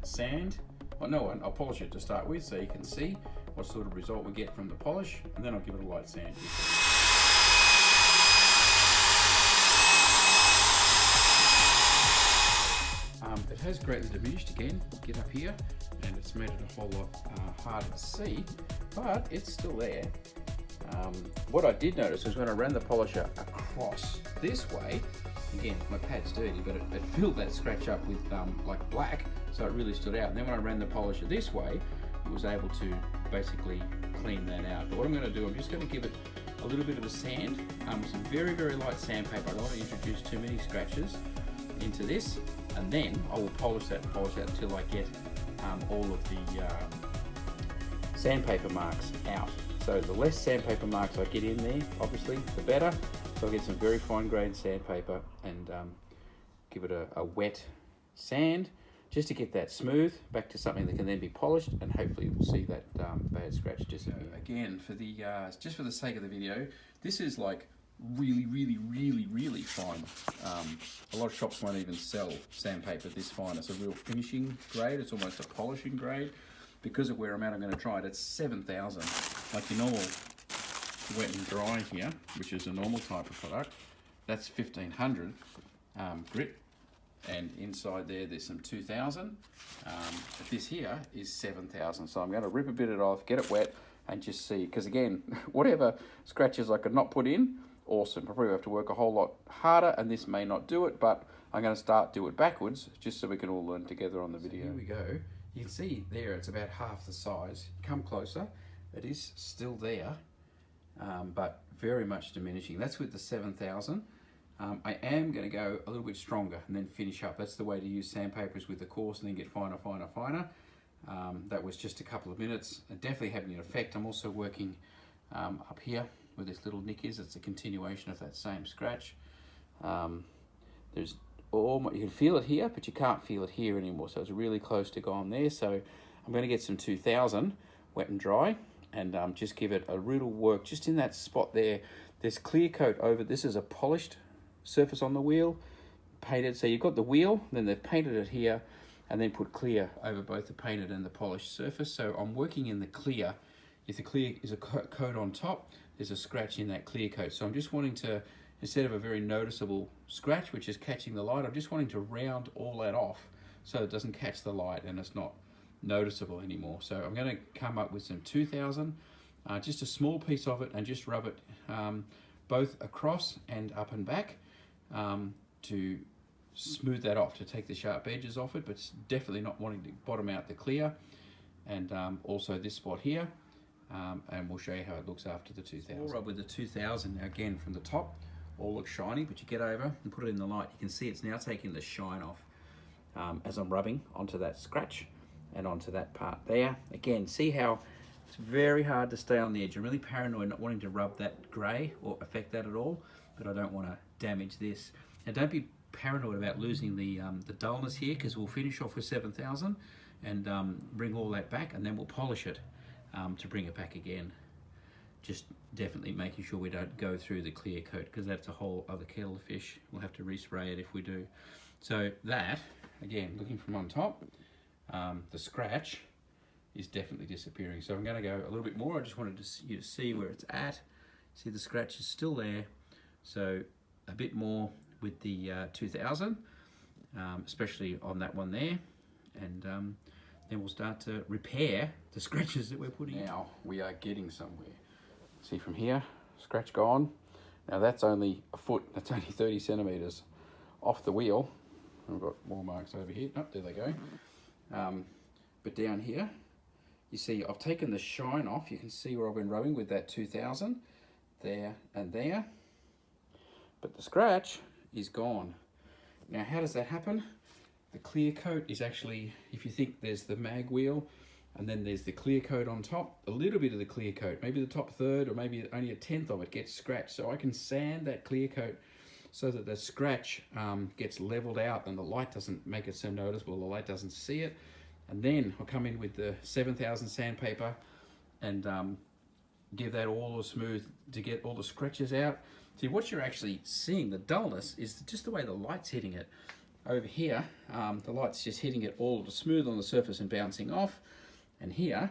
sand. Well, no one, I'll polish it to start with so you can see what sort of result we get from the polish, and then I'll give it a light sand. It has greatly diminished again. Get up here, and it's made it a whole lot harder to see, but it's still there. What I did notice was when I ran the polisher across this way, again, my pad's dirty, but it filled that scratch up with like black, so it really stood out. And then when I ran the polisher this way, it was able to basically clean that out. But what I'm going to do, I'm just going to give it a little bit of a sand, some very, very light sandpaper. I don't want to introduce too many scratches into this, and then I will polish that until I get all of the sandpaper marks out. So the less sandpaper marks I get in there, obviously, the better. So I'll get some very fine grained sandpaper and give it a wet sand just to get that smooth back to something that can then be polished, and hopefully we'll see that bad scratch disappear. Again, for the just for the sake of the video, this is like really, really, really, really fine. A lot of shops won't even sell sandpaper this fine. It's a real finishing grade. It's almost a polishing grade. Because of where I'm at, I'm going to try it at 7,000. Like your normal wet and dry here, which is a normal type of product, that's 1,500 grit, and inside there's some 2,000. But this here is 7,000. So I'm going to rip a bit of it off, get it wet, and just see. Because again, whatever scratches I could not put in, awesome. I probably have to work a whole lot harder, and this may not do it, but I'm going to do it backwards, just so we can all learn together on the video. So here we go. You can see there it's about half the size. Come closer, it is still there, but very much diminishing. That's with the 7,000. I am going to go a little bit stronger and then finish up. That's the way to use sandpapers, with the coarse and then get finer, finer, finer. That was just a couple of minutes. Definitely having an effect. I'm also working up here where this little nick is. It's a continuation of that same scratch. There's you can feel it here, but you can't feel it here anymore. So it's really close to gone there. So I'm going to get some 2,000 wet and dry, and just give it a little work just in that spot there. There's clear coat over. This is a polished surface on the wheel, painted. So you've got the wheel, then they've painted it here, and then put clear over both the painted and the polished surface. So I'm working in the clear. If the clear is a coat on top, there's a scratch in that clear coat. So I'm just wanting to, instead of a very noticeable scratch, which is catching the light, I'm just wanting to round all that off so it doesn't catch the light and it's not noticeable anymore. So I'm going to come up with some 2,000, just a small piece of it, and just rub it both across and up and back to smooth that off, to take the sharp edges off it, but it's definitely not wanting to bottom out the clear. And also this spot here, and we'll show you how it looks after the 2,000. All right, with the 2,000, now again from the top, all looks shiny, but you get over and put it in the light, you can see it's now taking the shine off as I'm rubbing onto that scratch and onto that part there. Again, see how it's very hard to stay on the edge. I'm really paranoid not wanting to rub that grey or affect that at all, but I don't want to damage this. Now don't be paranoid about losing the dullness here, because we'll finish off with 7,000 and bring all that back, and then we'll polish it to bring it back again. Just definitely making sure we don't go through the clear coat, because that's a whole other kettle of fish. We'll have to respray it if we do. So that, again, looking from on top, the scratch is definitely disappearing. So I'm going to go a little bit more. I just wanted you to see where it's at. See, the scratch is still there. So a bit more with the 2,000, especially on that one there. And then we'll start to repair the scratches that we're putting in. Now we are getting somewhere. See from here, scratch gone. Now that's only a foot, that's only 30 centimeters off the wheel. We've got more marks over here. Oh, there they go. But down here, you see I've taken the shine off. You can see where I've been rubbing with that 2,000, there and there. But the scratch is gone. Now how does that happen? The clear coat is actually, if you think there's the mag wheel, and then there's the clear coat on top, a little bit of the clear coat, maybe the top third or maybe only a tenth of it gets scratched. So I can sand that clear coat so that the scratch gets leveled out and the light doesn't make it so noticeable, the light doesn't see it. And then I'll come in with the 7,000 sandpaper and give that all smooth to get all the scratches out. See, what you're actually seeing, the dullness, is just the way the light's hitting it. over here, the light's just hitting it all smooth on the surface and bouncing off. And here,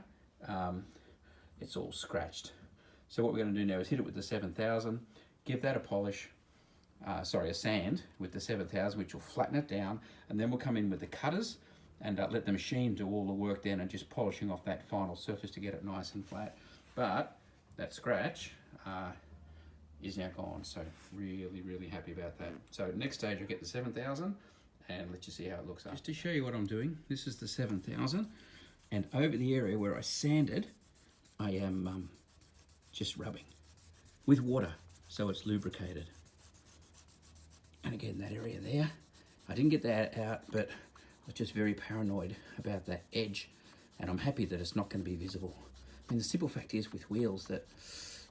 it's all scratched. So what we're going to do now is hit it with the 7000, give that a polish, a sand with the 7000, which will flatten it down, and then we'll come in with the cutters and let the machine do all the work then and just polishing off that final surface to get it nice and flat. But that scratch is now gone, so really happy about that. So next stage I'll get the 7000 and let you see how it looks. Just to show you what I'm doing, this is the 7000, and over the area where I sanded, I am just rubbing with water so it's lubricated. And again, that area there, I didn't get that out, but I was just very paranoid about that edge, and I'm happy that it's not going to be visible. I mean, the simple fact is with wheels that,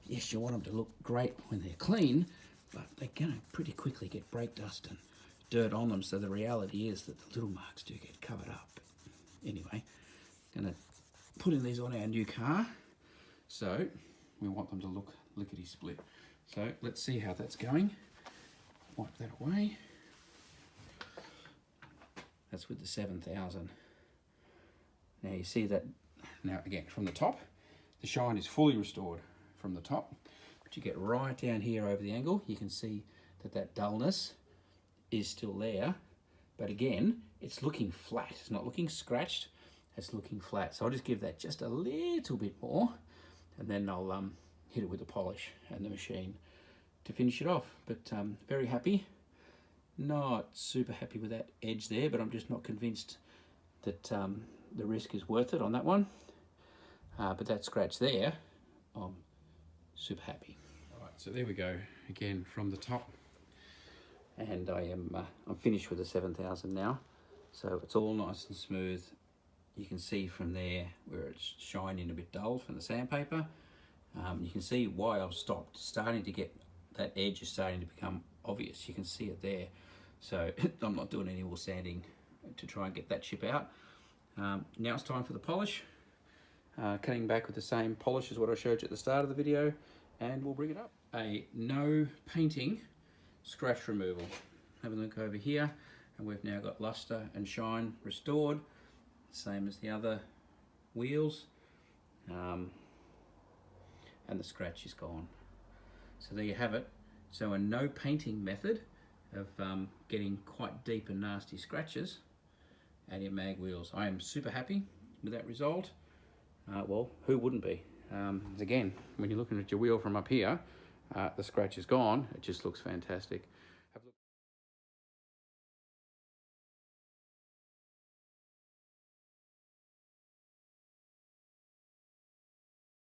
yes, you want them to look great when they're clean, but they're going to pretty quickly get brake dust and dirt on them, so the reality is that the little marks do get covered up. Anyway, going to put in these on our new car, so we want them to look lickety-split. So let's see how that's going. Wipe that away. That's with the 7000. Now you see that, now again from the top, the shine is fully restored from the top, but you get right down here over the angle, you can see that that dullness is still there, but again, it's looking flat. It's not looking scratched, it's looking flat. So I'll just give that just a little bit more, and then I'll hit it with the polish and the machine to finish it off. But very happy. Not super happy with that edge there, but I'm just not convinced that the risk is worth it on that one. But that scratch there, I'm super happy. All right, so there we go again from the top, and I'm finished with the 7000 now. So it's all nice and smooth. You can see from there where it's shining a bit dull from the sandpaper. You can see why I've stopped. Starting to get that edge is starting to become obvious. You can see it there. So I'm not doing any more sanding to try and get that chip out. Now it's time for the polish. Cutting back with the same polish as what I showed you at the start of the video, and we'll bring it up. A no painting scratch removal. Have a look over here, and we've now got luster and shine restored, same as the other wheels, and the scratch is gone. So there you have it. So a no painting method of getting quite deep and nasty scratches out of your mag wheels. I am super happy with that result. Well, who wouldn't be? Again, when you're looking at your wheel from up here, the scratch is gone. It just looks fantastic.